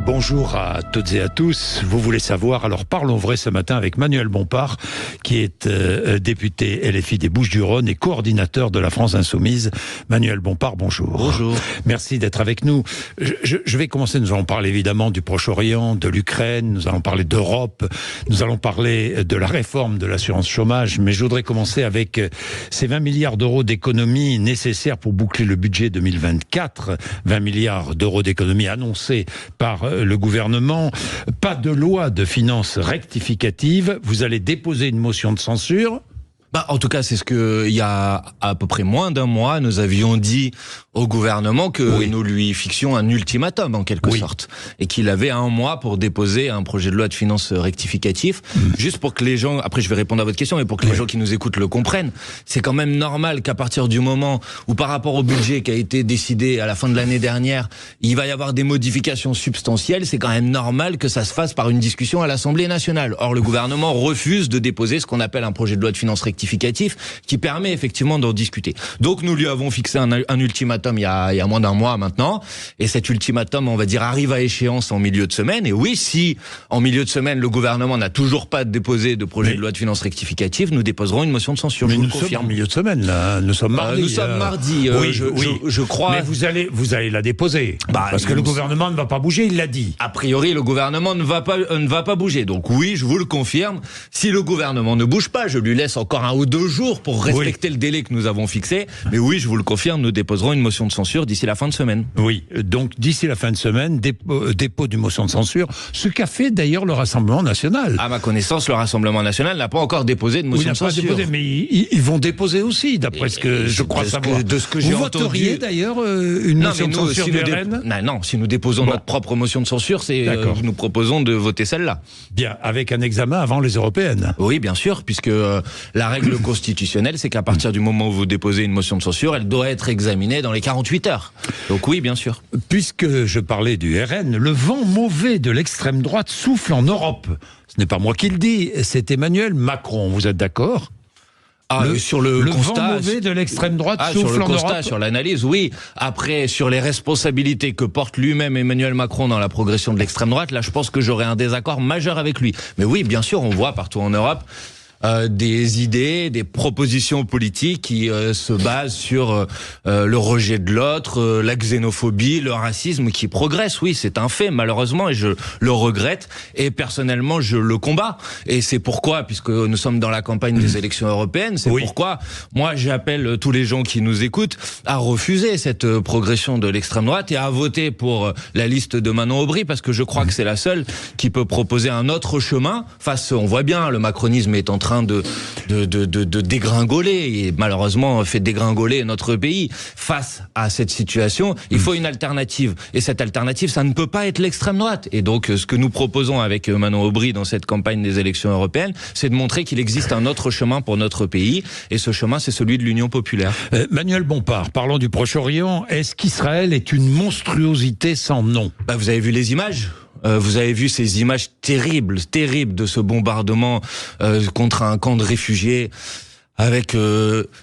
Bonjour à toutes et à tous. Vous voulez savoir, alors parlons vrai ce matin avec Manuel Bompard, qui est député LFI des Bouches-du-Rhône et coordinateur de la France Insoumise. Manuel Bompard, bonjour. Bonjour. Merci d'être avec nous. Je vais commencer, nous allons parler évidemment du Proche-Orient, de l'Ukraine, nous allons parler d'Europe, nous allons parler de la réforme de l'assurance chômage, mais je voudrais commencer avec ces 20 milliards d'euros d'économies nécessaires pour boucler le budget 2024, 20 milliards d'euros d'économies annoncés par le gouvernement. Pas de loi de finances rectificative. Vous allez déposer une motion de censure. En tout cas, c'est ce que, il y a à peu près moins d'un mois, nous avions dit au gouvernement que nous lui fixions un ultimatum, en quelque sorte. Et qu'il avait un mois pour déposer un projet de loi de finances rectificatif. Juste pour que les gens, après je vais répondre à votre question, mais pour que les gens qui nous écoutent le comprennent. C'est quand même normal qu'à partir du moment où, par rapport au budget qui a été décidé à la fin de l'année dernière, il va y avoir des modifications substantielles, c'est quand même normal que ça se fasse par une discussion à l'Assemblée nationale. Or, le gouvernement refuse de déposer ce qu'on appelle un projet de loi de finances rectificatif qui permet effectivement d'en discuter. Donc nous lui avons fixé un ultimatum il y a moins d'un mois maintenant, et cet ultimatum, on va dire, arrive à échéance en milieu de semaine. Et oui, si en milieu de semaine le gouvernement n'a toujours pas déposé de projet de loi de finances rectificative, nous déposerons une motion de censure. Mais nous sommes en milieu de semaine, là. Nous sommes mardi. Nous sommes mardi. Je crois. Mais vous allez la déposer. Parce que le gouvernement ne va pas bouger, il l'a dit. A priori, le gouvernement ne va pas bouger. Donc oui, je vous le confirme. Si le gouvernement ne bouge pas, je lui laisse encore 1 ou 2 jours pour respecter le délai que nous avons fixé. Mais oui, je vous le confirme, nous déposerons une motion de censure d'ici la fin de semaine. Oui, donc d'ici la fin de semaine, dépôt d'une motion de censure, ce qu'a fait d'ailleurs le Rassemblement National. À ma connaissance, le Rassemblement National n'a pas encore déposé de motion de censure. Pas déposé, mais ils vont déposer aussi, d'après ce que je crois savoir. De ce que j'ai entendu. Vous voteriez d'ailleurs une motion de censure du RN ? Non, si nous déposons notre propre motion de censure, nous proposons de voter celle-là. Bien, avec un examen avant les européennes. Oui, bien sûr, puisque la règle constitutionnelle, c'est qu'à partir du moment où vous déposez une motion de censure, elle doit être examinée dans les 48 heures. Donc oui, bien sûr. Puisque je parlais du RN, le vent mauvais de l'extrême droite souffle en Europe. Ce n'est pas moi qui le dis, c'est Emmanuel Macron. Vous êtes d'accord ? Sur le constat, vent mauvais de l'extrême droite souffle en Europe. Sur l'analyse, oui. Après, sur les responsabilités que porte lui-même Emmanuel Macron dans la progression de l'extrême droite, là, je pense que j'aurais un désaccord majeur avec lui. Mais oui, bien sûr, on voit partout en Europe des idées, des propositions politiques qui se basent sur le rejet de l'autre, la xénophobie, le racisme qui progresse. Oui, c'est un fait, malheureusement, et je le regrette. Et personnellement, je le combats. Et c'est pourquoi, puisque nous sommes dans la campagne des élections européennes, c'est pourquoi moi j'appelle tous les gens qui nous écoutent à refuser cette progression de l'extrême droite et à voter pour la liste de Manon Aubry, parce que je crois que c'est la seule qui peut proposer un autre chemin. On voit bien, le macronisme est en train de dégringoler et malheureusement fait dégringoler notre pays. Face à cette situation, il faut une alternative. Et cette alternative, ça ne peut pas être l'extrême droite. Et donc, ce que nous proposons avec Manon Aubry dans cette campagne des élections européennes, c'est de montrer qu'il existe un autre chemin pour notre pays. Et ce chemin, c'est celui de l'Union populaire. Manuel Bompard, parlons du Proche-Orient. Est-ce qu'Israël est une monstruosité sans nom ? Vous avez vu les images ? Vous avez vu ces images terribles de ce bombardement contre un camp de réfugiés avec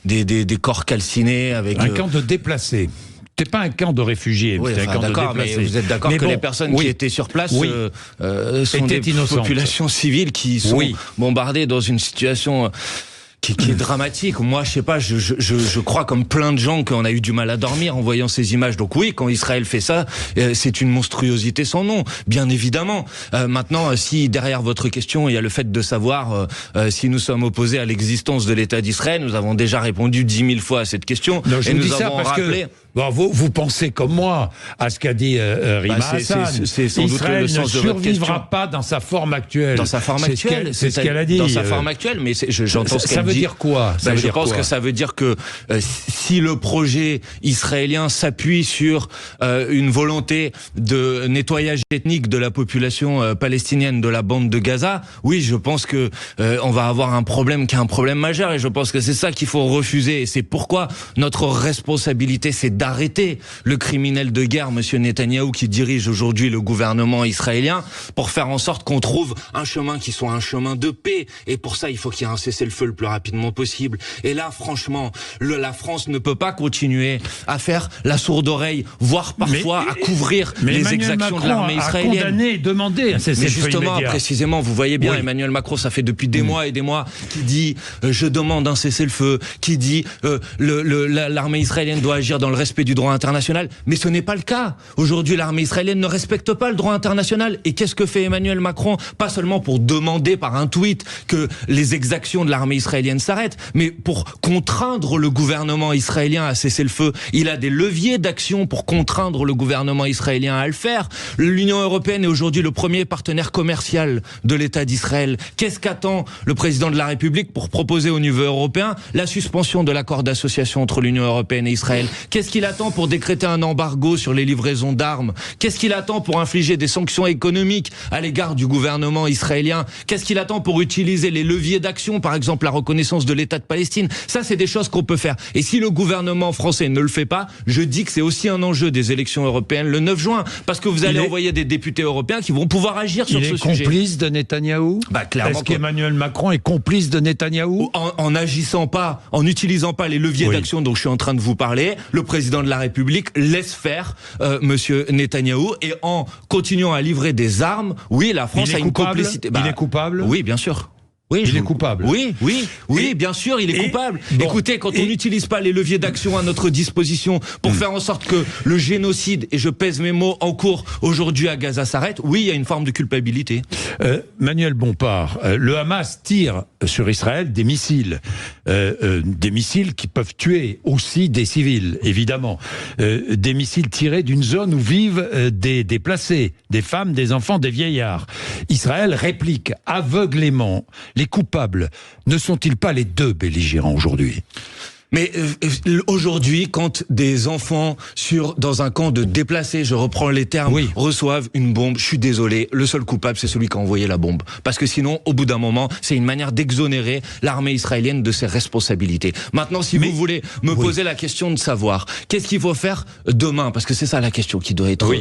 des corps calcinés, avec un camp de déplacés. C'est pas un camp de réfugiés, c'est un camp de déplacés. Mais vous êtes d'accord que les personnes qui étaient sur place sont des populations civiles qui sont bombardées dans une situation qui est dramatique. Moi, je sais pas, je crois comme plein de gens qu'on a eu du mal à dormir en voyant ces images. Donc oui, quand Israël fait ça, c'est une monstruosité sans nom, bien évidemment. Maintenant, si derrière votre question, il y a le fait de savoir si nous sommes opposés à l'existence de l'État d'Israël, nous avons déjà répondu 10 000 fois à cette question. Non, et nous avons rappelé... vous pensez comme moi à ce qu'a dit Rima Hassan. C'est sans doute le sens de votre question. Israël ne survivra pas dans sa forme actuelle. Dans sa forme actuelle, c'est ce qu'elle a dit. Dans sa forme actuelle, mais j'entends ce qu'elle dit. Ça veut dire quoi ? Je pense que ça veut dire que si le projet israélien s'appuie sur une volonté de nettoyage ethnique de la population palestinienne de la bande de Gaza, oui, je pense que on va avoir un problème qui est un problème majeur, et je pense que c'est ça qu'il faut refuser. Et c'est pourquoi notre responsabilité, c'est d'arrêter le criminel de guerre, monsieur Netanyahou, qui dirige aujourd'hui le gouvernement israélien, pour faire en sorte qu'on trouve un chemin qui soit un chemin de paix. Et pour ça, il faut qu'il y ait un cessez-le-feu le plus rapidement possible. Et là, franchement, la France ne peut pas continuer à faire la sourde oreille, voire parfois à couvrir les exactions de l'armée israélienne. A condamné et demandé un cessez-le-feu immédiat. Précisément, vous voyez bien, Emmanuel Macron, ça fait depuis des mois et des mois, qui dit je demande un cessez-le-feu, qui dit l'armée israélienne doit agir dans le respect du droit international. Mais ce n'est pas le cas. Aujourd'hui, l'armée israélienne ne respecte pas le droit international. Et qu'est-ce que fait Emmanuel Macron? Pas seulement pour demander par un tweet que les exactions de l'armée israélienne s'arrêtent, mais pour contraindre le gouvernement israélien à cesser le feu. Il a des leviers d'action pour contraindre le gouvernement israélien à le faire. L'Union européenne est aujourd'hui le premier partenaire commercial de l'État d'Israël. Qu'est-ce qu'attend le président de la République pour proposer au niveau européen la suspension de l'accord d'association entre l'Union européenne et Israël? Qu'est-ce qu'il attend pour décréter un embargo sur les livraisons d'armes? Qu'est-ce qu'il attend pour infliger des sanctions économiques à l'égard du gouvernement israélien? Qu'est-ce qu'il attend pour utiliser les leviers d'action, par exemple la reconnaissance de l'État de Palestine? Ça, c'est des choses qu'on peut faire. Et si le gouvernement français ne le fait pas, je dis que c'est aussi un enjeu des élections européennes le 9 juin, parce que vous allez envoyer des députés européens qui vont pouvoir agir sur ce sujet. Il est complice de Netanyahou? Clairement. Est-ce qu'Emmanuel Macron est complice de Netanyahou? En agissant pas, en n'utilisant pas les leviers d'action dont je suis en train de vous parler, le président de la République laisse faire monsieur Netanyahou, et en continuant à livrer des armes, oui, la France a une complicité. Il est coupable? Oui, bien sûr. Oui, il est coupable. Oui, bien sûr, il est coupable. Écoutez, quand on n'utilise pas les leviers d'action à notre disposition pour faire en sorte que le génocide, et je pèse mes mots, en cours aujourd'hui à Gaza s'arrête, oui, il y a une forme de culpabilité. Manuel Bompard, le Hamas tire sur Israël des missiles qui peuvent tuer aussi des civils, évidemment. Des missiles tirés d'une zone où vivent des déplacés, des femmes, des enfants, des vieillards. Israël réplique aveuglément. Les coupables ne sont-ils pas les deux belligérants aujourd'hui ? Mais aujourd'hui, quand des enfants dans un camp de déplacés, je reprends les termes, reçoivent une bombe, je suis désolé, le seul coupable, c'est celui qui a envoyé la bombe. Parce que sinon, au bout d'un moment, c'est une manière d'exonérer l'armée israélienne de ses responsabilités. Maintenant, si vous voulez me poser la question de savoir, qu'est-ce qu'il faut faire demain? Parce que c'est ça la question qui doit être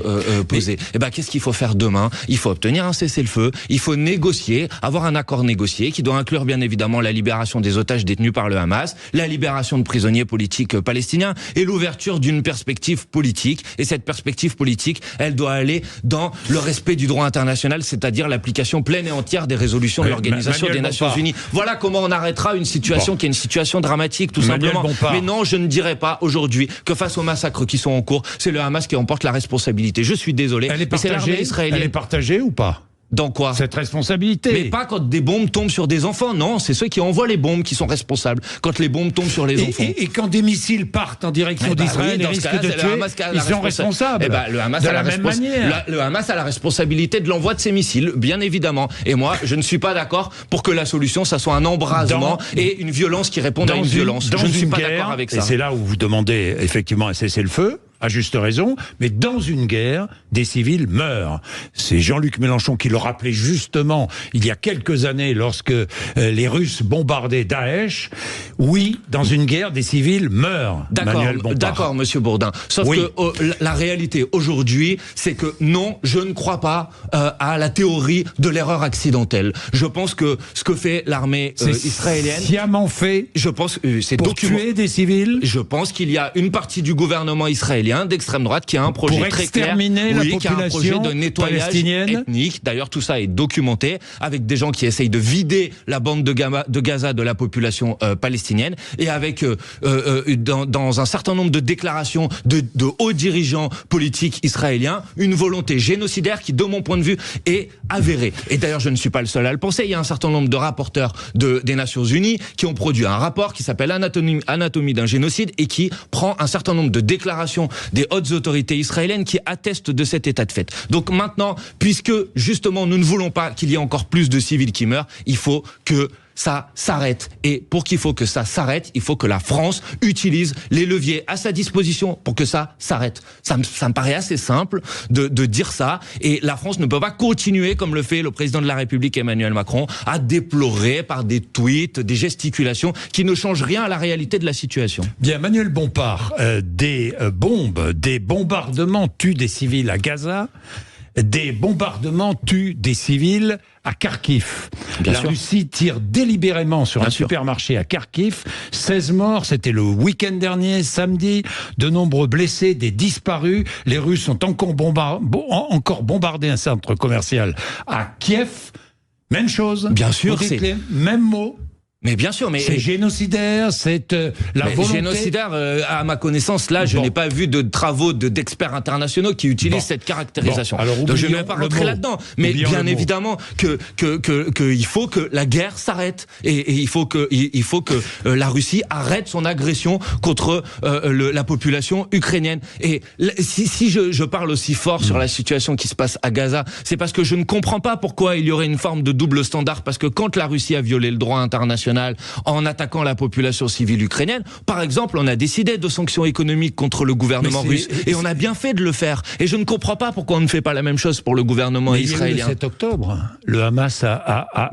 posée. Eh ben, qu'est-ce qu'il faut faire demain? Il faut obtenir un cessez-le-feu, il faut négocier, avoir un accord négocié, qui doit inclure bien évidemment la libération des otages détenus par le Hamas, la libération de prisonniers politiques palestiniens et l'ouverture d'une perspective politique. Et cette perspective politique, elle doit aller dans le respect du droit international, c'est-à-dire l'application pleine et entière des résolutions de l'Organisation des Nations Unies. Voilà comment on arrêtera une situation qui est une situation dramatique, tout simplement. Mais non, je ne dirais pas aujourd'hui que face aux massacres qui sont en cours, c'est le Hamas qui emporte la responsabilité. Je suis désolé, mais c'est l'armée israélienne. Elle est partagée ou pas ? Dans quoi? Cette responsabilité. Mais pas quand des bombes tombent sur des enfants, non, c'est ceux qui envoient les bombes qui sont responsables. Quand les bombes tombent sur les enfants. Et quand des missiles partent en direction d'Israël et risquent de tuer, ils sont responsables. Le Hamas a la même manière. Le Hamas a la responsabilité de l'envoi de ces missiles, bien évidemment. Et moi, je ne suis pas d'accord pour que la solution, ça soit un embrasement et une violence qui réponde à une violence. Je ne suis pas d'accord avec ça. Et c'est là où vous demandez effectivement un cessez-le-feu. À juste raison, mais dans une guerre, des civils meurent. C'est Jean-Luc Mélenchon qui le rappelait justement il y a quelques années lorsque les Russes bombardaient Daesh. Oui, dans une guerre, des civils meurent. D'accord, monsieur Bourdin. Sauf que la réalité aujourd'hui, c'est que non, je ne crois pas à la théorie de l'erreur accidentelle. Je pense que ce que fait l'armée israélienne, sciemment fait. Je pense c'est pour tuer des civils. Je pense qu'il y a une partie du gouvernement israélien d'extrême droite qui a un projet très clair, qui a un projet de nettoyage ethnique. D'ailleurs, tout ça est documenté avec des gens qui essayent de vider la bande de Gaza de la population palestinienne et avec dans un certain nombre de déclarations de hauts dirigeants politiques israéliens, une volonté génocidaire qui, de mon point de vue, est avérée. Et d'ailleurs, je ne suis pas le seul à le penser. Il y a un certain nombre de rapporteurs des Nations Unies qui ont produit un rapport qui s'appelle Anatomie d'un génocide et qui prend un certain nombre de déclarations des hautes autorités israéliennes qui attestent de cet état de fait. Donc maintenant, puisque justement nous ne voulons pas qu'il y ait encore plus de civils qui meurent, il faut que ça s'arrête. Et pour qu'il faut que ça s'arrête, il faut que la France utilise les leviers à sa disposition pour que ça s'arrête. Ça me paraît assez simple de dire ça. Et la France ne peut pas continuer, comme le fait le président de la République Emmanuel Macron, à déplorer par des tweets, des gesticulations qui ne changent rien à la réalité de la situation. Bien, Manuel Bompard, des bombardements tuent des civils à Gaza, des bombardements tuent des civils à Kharkiv. La Russie tire délibérément sur un supermarché à Kharkiv. 16 morts, c'était le week-end dernier, samedi. De nombreux blessés, des disparus. Les Russes ont encore bombardé un centre commercial à Kiev. Même chose. Bien sûr, c'est même mot. Mais bien sûr, mais c'est génocidaire, c'est la volonté. Génocidaire, à ma connaissance, là, je n'ai pas vu de travaux d'experts internationaux qui utilisent cette caractérisation. Alors, donc je ne vais pas rentrer là-dedans, mais bien évidemment que il faut que la guerre s'arrête et il faut que la Russie arrête son agression contre la population ukrainienne. Et si je parle aussi fort sur la situation qui se passe à Gaza, c'est parce que je ne comprends pas pourquoi il y aurait une forme de double standard. Parce que quand la Russie a violé le droit international en attaquant la population civile ukrainienne. Par exemple, on a décidé de sanctions économiques contre le gouvernement russe et on a bien fait de le faire. Et je ne comprends pas pourquoi on ne fait pas la même chose pour le gouvernement israélien. Le 7 octobre, le Hamas a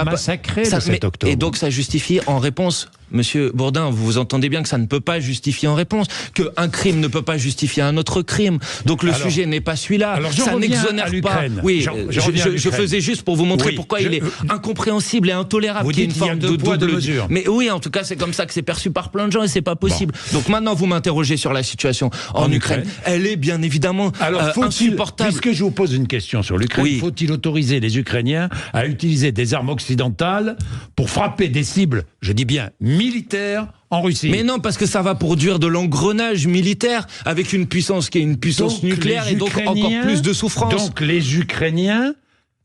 massacré le 7 octobre. Et donc ça justifie en réponse... Monsieur Bourdin, vous entendez bien que ça ne peut pas justifier en réponse, qu'un crime ne peut pas justifier un autre crime. Donc le sujet n'est pas celui-là. Ça n'exonère pas. Oui, je faisais juste pour vous montrer pourquoi il est incompréhensible et intolérable qu'il y ait une forme de double mesure. Mais oui, en tout cas, c'est comme ça que c'est perçu par plein de gens et c'est pas possible. Donc maintenant, vous m'interrogez sur la situation en Ukraine. Elle est bien évidemment insupportable. Puisque je vous pose une question sur l'Ukraine, faut-il autoriser les Ukrainiens à utiliser des armes occidentales pour frapper des cibles, je dis bien militaire en Russie? Mais non, parce que ça va produire de l'engrenage militaire avec une puissance qui est une puissance nucléaire et donc encore plus de souffrance. Donc les Ukrainiens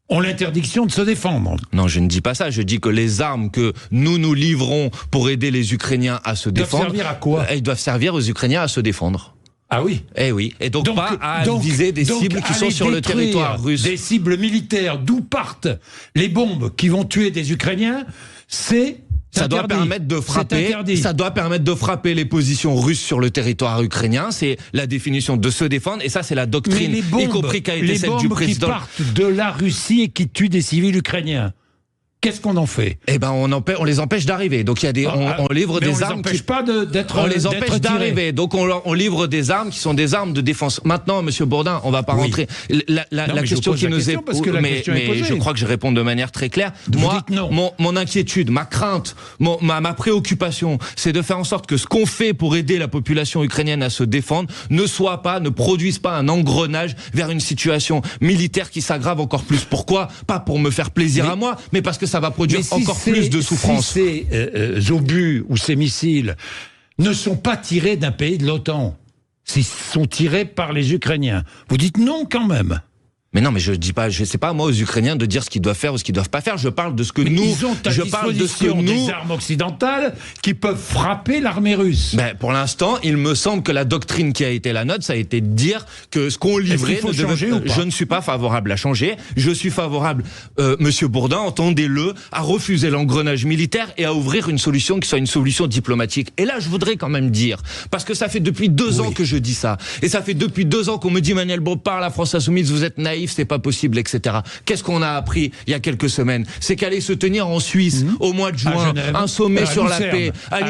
ont l'interdiction de se défendre. Non, je ne dis pas ça. Je dis que les armes que nous livrons pour aider les Ukrainiens à se défendre... doivent servir à quoi? Elles doivent servir aux Ukrainiens à se défendre. Ah oui. Eh oui. Et donc pas à viser des cibles qui sont sur le territoire russe. Des cibles militaires d'où partent les bombes qui vont tuer des Ukrainiens, ça doit permettre de frapper les positions russes sur le territoire ukrainien. C'est la définition de se défendre. Et ça, c'est la doctrine, y compris qui a été celle du président. Les bombes qui partent de la Russie et qui tuent des civils ukrainiens, qu'est-ce qu'on en fait? Eh ben, on les empêche d'arriver. Donc il y a on livre des armes on les empêche d'arriver. Donc on livre des armes qui sont des armes de défense. Maintenant, Monsieur Bourdin, on va pas rentrer. La question qui nous est posée, mais je crois que je réponds de manière très claire. Moi, mon inquiétude, ma crainte, ma préoccupation, c'est de faire en sorte que ce qu'on fait pour aider la population ukrainienne à se défendre ne produise pas un engrenage vers une situation militaire qui s'aggrave encore plus. Pourquoi? Pas pour me faire plaisir à moi, mais parce que ça va produire encore plus de souffrance. Si ces obus ou ces missiles ne sont pas tirés d'un pays de l'OTAN, s'ils sont tirés par les Ukrainiens, vous dites non quand même. Mais non, mais je dis pas, je sais pas moi aux Ukrainiens de dire ce qu'ils doivent faire ou ce qu'ils doivent pas faire. Je parle de ce que ils ont à disposition des armes occidentales qui peuvent frapper l'armée russe. Ben, pour l'instant, il me semble que la doctrine qui a été la nôtre, ça a été de dire que ce qu'on livrait je ne suis pas favorable à changer. Je suis favorable, Monsieur Bourdin, entendez-le, à refuser l'engrenage militaire et à ouvrir une solution qui soit une solution diplomatique. Et là, je voudrais quand même dire, parce que ça fait depuis 2 ans que je dis ça, et ça fait depuis 2 ans qu'on me dit Manuel Bompard, la France Insoumise, vous êtes naïf, c'est pas possible, etc. Qu'est-ce qu'on a appris il y a quelques semaines? C'est qu'allait se tenir en Suisse au mois de juin un sommet sur la paix à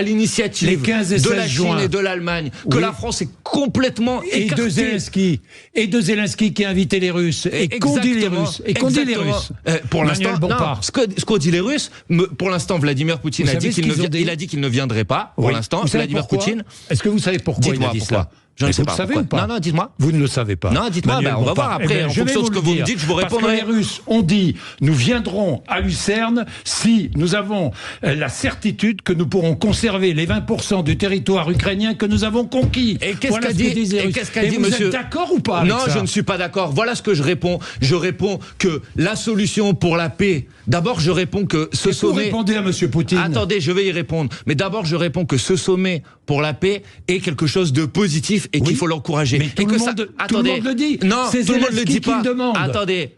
l'initiative de la Chine et de l'Allemagne, que la France est complètement écartée. Et de Zelensky qui a invité les Russes et qu'on dit les Russes. Pour l'instant, ce qu'ont dit les Russes, pour l'instant, Vladimir Poutine a dit qu'il ne viendrait pas. Pour l'instant, Vladimir Poutine. Est-ce que vous savez pourquoi il a dit cela? Je ne sais pas. Vous savez ou pas? Non, dites-moi. Vous ne le savez pas. Non, dites-moi. On va voir après. En fonction de ce que vous me dites, je vous répondrai. Parce que les Russes ont dit, nous viendrons à Lucerne si nous avons la certitude que nous pourrons conserver les 20% du territoire ukrainien que nous avons conquis. Et qu'est-ce qu'a dit vous monsieur? Êtes d'accord ou pas avec ça? Non, je ne suis pas d'accord. Voilà ce que je réponds. Je réponds que la solution pour la paix, d'abord je réponds que ce sommet... Vous répondez à monsieur Poutine. Attendez, je vais y répondre. Mais d'abord je réponds que ce sommet pour la paix est quelque chose de positif et qu'il faut l'encourager. Mais tout le monde le dit. Non, c'est tout le monde le dit pas. Demande.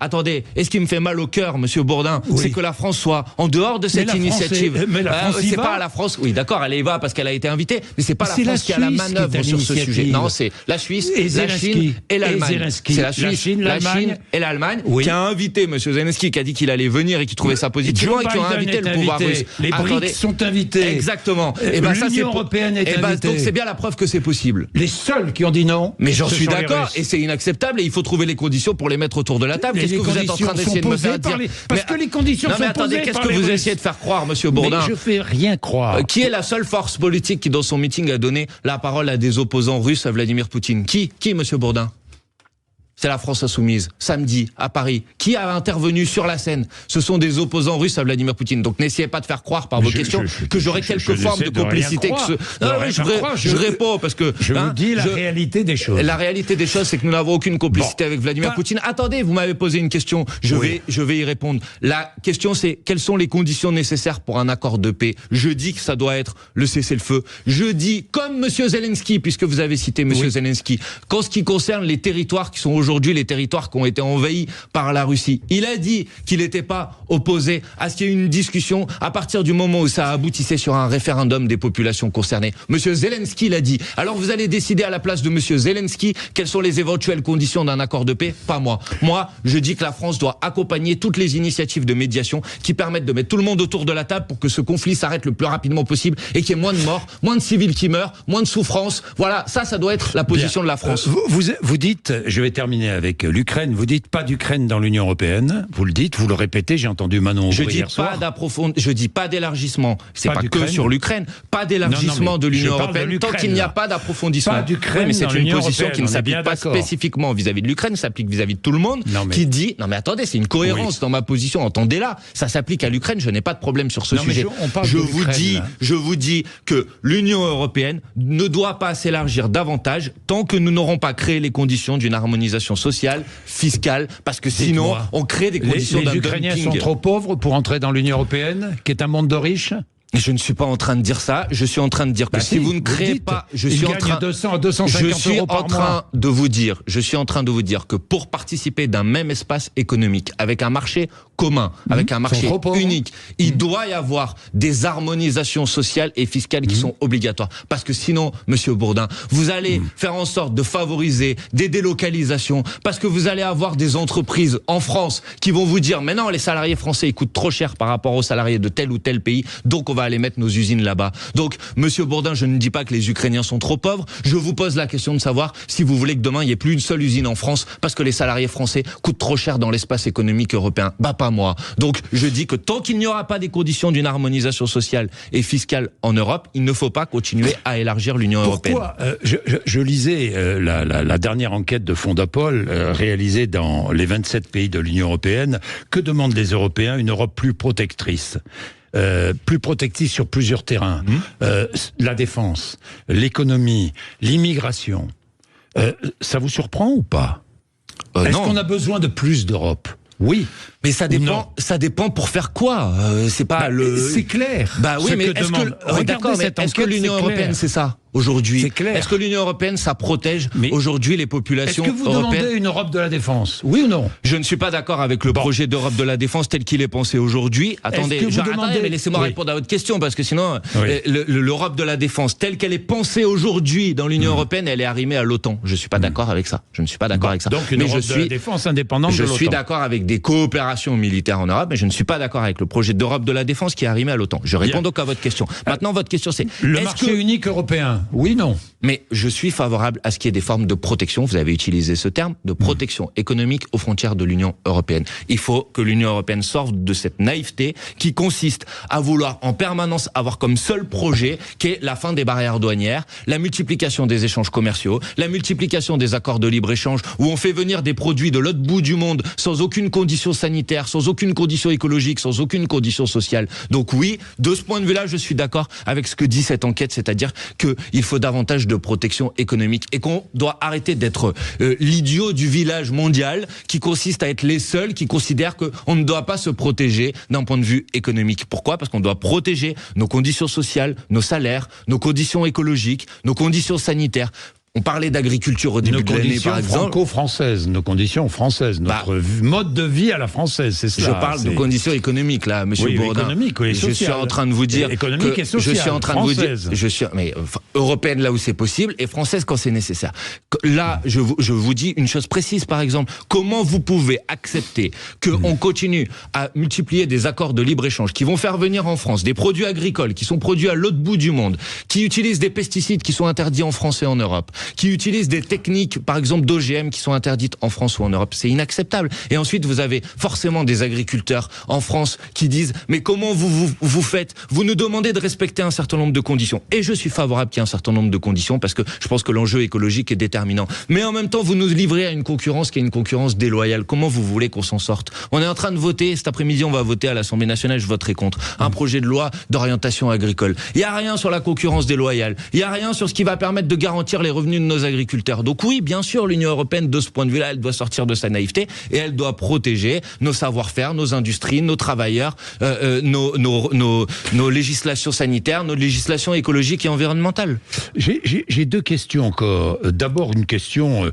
Attendez. Et ce qui me fait mal au cœur, Monsieur Bourdin, c'est que la France soit en dehors de cette initiative. Mais la France c'est pas la France. Oui, d'accord, elle y va parce qu'elle a été invitée, mais c'est pas la France qui a la manœuvre sur ce sujet. Non, c'est la Suisse, la Chine et l'Allemagne. C'est la Suisse, la Chine et l'Allemagne qui a invité Monsieur Zelensky, qui a dit qu'il allait venir et qui trouvait ça positif, et qui ont invité le pouvoir russe. Les BRICS sont invités. Exactement. L'Union européenne est invitée. Donc c'est bien la preuve que c'est possible. Les seuls qui ont dit non. Mais j'en suis d'accord, et c'est inacceptable, et il faut trouver les conditions pour les mettre autour de la table. Qu'est-ce que vous êtes en train d'essayer de me faire dire? Parce que les conditions sont posées. Non mais attendez, qu'est-ce que vous essayez de faire croire, Monsieur Bourdin? Mais je fais rien croire. Qui est la seule force politique qui, dans son meeting, a donné la parole à des opposants russes à Vladimir Poutine? Qui, Monsieur Bourdin? C'est la France insoumise, samedi, à Paris. Qui a intervenu sur la scène? Ce sont des opposants russes à Vladimir Poutine. Donc n'essayez pas de faire croire par vos questions que j'aurais quelque forme de complicité. Je réponds parce que... Je vous dis la réalité des choses. La réalité des choses, c'est que nous n'avons aucune complicité avec Vladimir Poutine. Attendez, vous m'avez posé une question. Je vais y répondre. La question, c'est quelles sont les conditions nécessaires pour un accord de paix? Je dis que ça doit être le cessez-le-feu. Je dis, comme Monsieur Zelensky, puisque vous avez cité Monsieur Zelensky, qu'en ce qui concerne les territoires qui sont aujourd'hui les territoires qui ont été envahis par la Russie. Il a dit qu'il n'était pas opposé à ce qu'il y ait une discussion à partir du moment où ça aboutissait sur un référendum des populations concernées. Monsieur Zelensky l'a dit. Alors vous allez décider à la place de Monsieur Zelensky quelles sont les éventuelles conditions d'un accord de paix? Pas moi. Moi, je dis que la France doit accompagner toutes les initiatives de médiation qui permettent de mettre tout le monde autour de la table pour que ce conflit s'arrête le plus rapidement possible et qu'il y ait moins de morts, moins de civils qui meurent, moins de souffrances. Voilà, ça doit être la position de la France. Vous dites, je vais terminer avec l'Ukraine, vous dites pas d'Ukraine dans l'Union européenne, vous le dites, vous le répétez, j'ai entendu Manon Aubry hier soir. Je dis pas d'élargissement, c'est pas que sur l'Ukraine, pas d'élargissement de l'Union européenne tant qu'il n'y a pas d'approfondissement. Pas d'Ukraine, mais c'est une position européenne, qui ne s'applique pas spécifiquement vis-à-vis de l'Ukraine, s'applique vis-à-vis de tout le monde, qui dit, non mais attendez, c'est une cohérence dans ma position, entendez-la, ça s'applique à l'Ukraine, je n'ai pas de problème sur ce sujet. Je vous dis que l'Union européenne ne doit pas s'élargir davantage tant que nous n'aurons pas créé les conditions d'une harmonisation sociale, fiscale, parce que sinon on crée des conditions d'un dumping. Les Ukrainiens sont trop pauvres pour entrer dans l'Union européenne, qui est un monde de riches? Je ne suis pas en train de dire ça. Je suis en train de dire que si vous ne créez pas, je suis en train de vous dire que pour participer d'un même espace économique, avec un marché commun, avec un marché unique, il doit y avoir des harmonisations sociales et fiscales qui sont obligatoires. Parce que sinon, Monsieur Bourdin, vous allez faire en sorte de favoriser des délocalisations, parce que vous allez avoir des entreprises en France qui vont vous dire, mais non, les salariés français, ils coûtent trop cher par rapport aux salariés de tel ou tel pays, donc on va aller mettre nos usines là-bas. Donc, Monsieur Bourdin, je ne dis pas que les Ukrainiens sont trop pauvres, je vous pose la question de savoir si vous voulez que demain, il n'y ait plus une seule usine en France parce que les salariés français coûtent trop cher dans l'espace économique européen. Bah, pas moi. Donc, je dis que tant qu'il n'y aura pas des conditions d'une harmonisation sociale et fiscale en Europe, il ne faut pas continuer à élargir l'Union européenne. Pourquoi je lisais la dernière enquête de Fondapol réalisée dans les 27 pays de l'Union européenne. Que demandent les Européens? Une Europe plus protectrice. Plus protectrice sur plusieurs terrains. La défense, l'économie, l'immigration. Ça vous surprend ou pas? Est-ce qu'on a besoin de plus d'Europe? Oui. Mais ça dépend. Ça dépend pour faire quoi? C'est pas C'est clair. Bah oui, mais est-ce que l'Union européenne c'est ça aujourd'hui? Est-ce que l'Union européenne ça protège aujourd'hui les populations européennes? Est-ce que vous demandez une Europe de la défense? Oui ou non? Je ne suis pas d'accord avec le projet d'Europe de la défense tel qu'il est pensé aujourd'hui. Attendez, mais laissez-moi répondre à votre question parce que sinon l'Europe de la défense telle qu'elle est pensée aujourd'hui dans l'Union européenne, elle est arrimée à l'OTAN. Je suis pas d'accord avec ça. Je ne suis pas d'accord avec ça. Donc une Europe de la défense indépendante de l'OTAN. Je suis d'accord avec des coopérations militaires en Europe, mais je ne suis pas d'accord avec le projet d'Europe de la défense qui est arrimé à l'OTAN. Je réponds donc à votre question. Maintenant, votre question c'est... Le marché unique européen, oui, non? Mais je suis favorable à ce qu'il y ait des formes de protection, vous avez utilisé ce terme, de protection économique aux frontières de l'Union européenne. Il faut que l'Union européenne sorte de cette naïveté qui consiste à vouloir en permanence avoir comme seul projet qu'est la fin des barrières douanières, la multiplication des échanges commerciaux, la multiplication des accords de libre-échange où on fait venir des produits de l'autre bout du monde sans aucune condition sanitaire, sans aucune condition écologique, sans aucune condition sociale. Donc oui, de ce point de vue-là, je suis d'accord avec ce que dit cette enquête, c'est-à-dire qu'il faut davantage de protection économique et qu'on doit arrêter d'être l'idiot du village mondial qui consiste à être les seuls qui considèrent qu'on ne doit pas se protéger d'un point de vue économique. Pourquoi? Parce qu'on doit protéger nos conditions sociales, nos salaires, nos conditions écologiques, nos conditions sanitaires. On parlait d'agriculture au début de l'année, par exemple. Nos conditions françaises, notre mode de vie à la française, c'est cela. Je parle de conditions économiques, là, monsieur Bourdin. Économique, oui, je suis en train de vous dire économique et sociale, je suis en train française. de vous dire, européenne là où c'est possible et française quand c'est nécessaire. Là, je vous dis une chose précise, par exemple, comment vous pouvez accepter qu'on continue à multiplier des accords de libre-échange qui vont faire venir en France des produits agricoles qui sont produits à l'autre bout du monde, qui utilisent des pesticides qui sont interdits en France et en Europe, qui utilisent des techniques, par exemple, d'OGM qui sont interdites en France ou en Europe. C'est inacceptable. Et ensuite, vous avez forcément des agriculteurs en France qui disent « Mais comment vous faites ? Vous nous demandez de respecter un certain nombre de conditions. » Et je suis favorable qu'il y ait un certain nombre de conditions parce que je pense que l'enjeu écologique est déterminant. Mais en même temps, vous nous livrez à une concurrence qui est une concurrence déloyale. Comment vous voulez qu'on s'en sorte ? On est en train de voter, cet après-midi, on va voter à l'Assemblée nationale, je voterai contre, un projet de loi d'orientation agricole. Il n'y a rien sur la concurrence déloyale. Il n'y a rien sur ce qui va permettre de garantir les revenus de nos agriculteurs. Donc oui, bien sûr, l'Union européenne, de ce point de vue-là, elle doit sortir de sa naïveté et elle doit protéger nos savoir-faire, nos industries, nos travailleurs, nos législations sanitaires, nos législations écologiques et environnementales. J'ai deux questions encore. D'abord, une question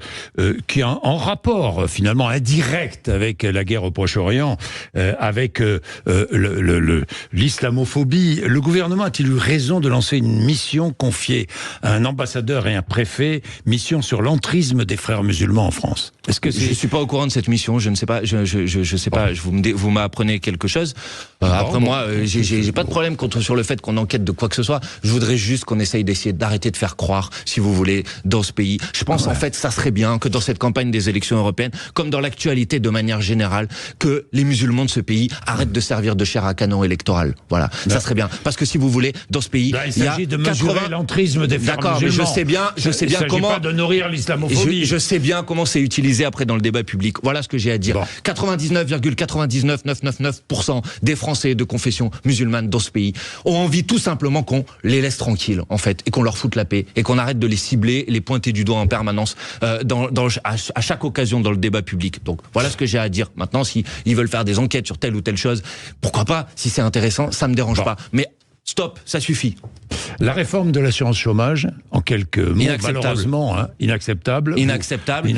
qui est en rapport, finalement, indirect avec la guerre au Proche-Orient, avec l'islamophobie. Le gouvernement a-t-il eu raison de lancer une mission confiée à un ambassadeur et un préfet, mission sur l'entrisme des frères musulmans en France? Est-ce que je suis pas au courant de cette mission, je ne sais pas, je sais pas, vous m'apprenez quelque chose. Moi, j'ai pas de problème sur le fait qu'on enquête de quoi que ce soit. Je voudrais juste qu'on essaye d'arrêter de faire croire, si vous voulez, dans ce pays. Je pense en fait, ça serait bien que dans cette campagne des élections européennes, comme dans l'actualité de manière générale, que les musulmans de ce pays arrêtent de servir de chair à canon électoral. Voilà, ça serait bien. Parce que si vous voulez, dans ce pays, il s'agit de mesurer l'entrisme des frères musulmans. Mais je sais bien comment. Pas de nourrir l'islamophobie. Je sais bien comment c'est utilisé après dans le débat public. Voilà ce que j'ai à dire. 99,99999% des Français de confession musulmane dans ce pays ont envie tout simplement qu'on les laisse tranquilles, en fait, et qu'on leur foute la paix, et qu'on arrête de les cibler, les pointer du doigt en permanence à chaque occasion dans le débat public. Donc voilà ce que j'ai à dire. Maintenant, si ils veulent faire des enquêtes sur telle ou telle chose, pourquoi pas? Si c'est intéressant, ça me dérange pas. Mais stop, ça suffit. La réforme de l'assurance chômage, en quelques mots, malheureusement, inacceptable. Inacceptable,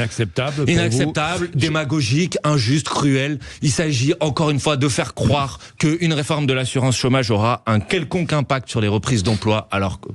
démagogique, injuste, cruel. Il s'agit encore une fois de faire croire qu'une réforme de l'assurance chômage aura un quelconque impact sur les reprises d'emploi, alors que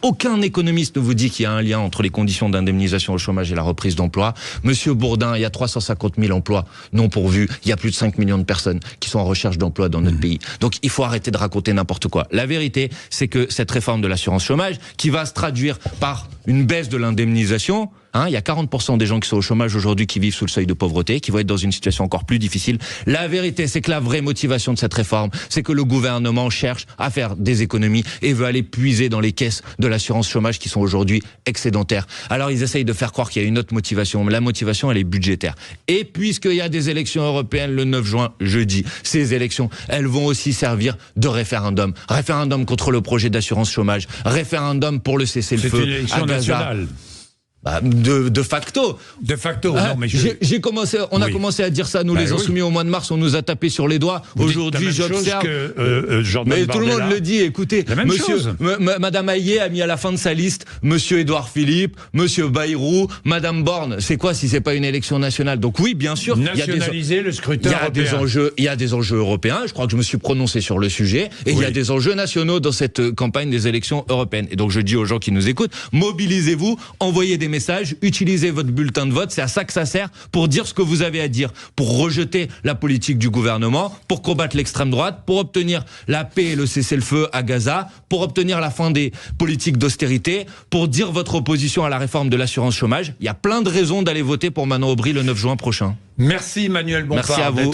aucun économiste ne vous dit qu'il y a un lien entre les conditions d'indemnisation au chômage et la reprise d'emploi. Monsieur Bourdin, il y a 350 000 emplois non pourvus. Il y a plus de 5 millions de personnes qui sont en recherche d'emploi dans notre pays. Donc il faut arrêter de raconter n'importe quoi. La vérité, c'est que cette réforme de l'assurance chômage, qui va se traduire par une baisse de l'indemnisation, il y a 40% des gens qui sont au chômage aujourd'hui qui vivent sous le seuil de pauvreté, qui vont être dans une situation encore plus difficile. La vérité, c'est que la vraie motivation de cette réforme, c'est que le gouvernement cherche à faire des économies et veut aller puiser dans les caisses de l'assurance chômage qui sont aujourd'hui excédentaires. Alors ils essayent de faire croire qu'il y a une autre motivation, mais la motivation, elle est budgétaire. Et puisqu'il y a des élections européennes le 9 juin, jeudi, ces élections, elles vont aussi servir de référendum. Référendum contre le projet d'assurance chômage, référendum pour le cessez-le-feu à Gaza. C'est une élection nationale. De facto. De facto, non, mais on a commencé à dire ça, nous, les Insoumis, au mois de mars, on nous a tapé sur les doigts. Aujourd'hui, j'observe. Mais tout le monde le dit, écoutez, Madame Hayé a mis à la fin de sa liste Monsieur Édouard Philippe, Monsieur Bayrou, Madame Borne. C'est quoi si c'est pas une élection nationale? Donc oui, bien sûr. Nationaliser le scrutin européen. Il y a des enjeux européens. Je crois que je me suis prononcé sur le sujet. Et il y a des enjeux nationaux dans cette campagne des élections européennes. Et donc je dis aux gens qui nous écoutent, mobilisez-vous, envoyez des messages, utilisez votre bulletin de vote, c'est à ça que ça sert, pour dire ce que vous avez à dire, pour rejeter la politique du gouvernement, pour combattre l'extrême droite, pour obtenir la paix et le cessez-le-feu à Gaza, pour obtenir la fin des politiques d'austérité, pour dire votre opposition à la réforme de l'assurance chômage. Il y a plein de raisons d'aller voter pour Manon Aubry le 9 juin prochain. Merci Manuel Bompard. Merci à vous.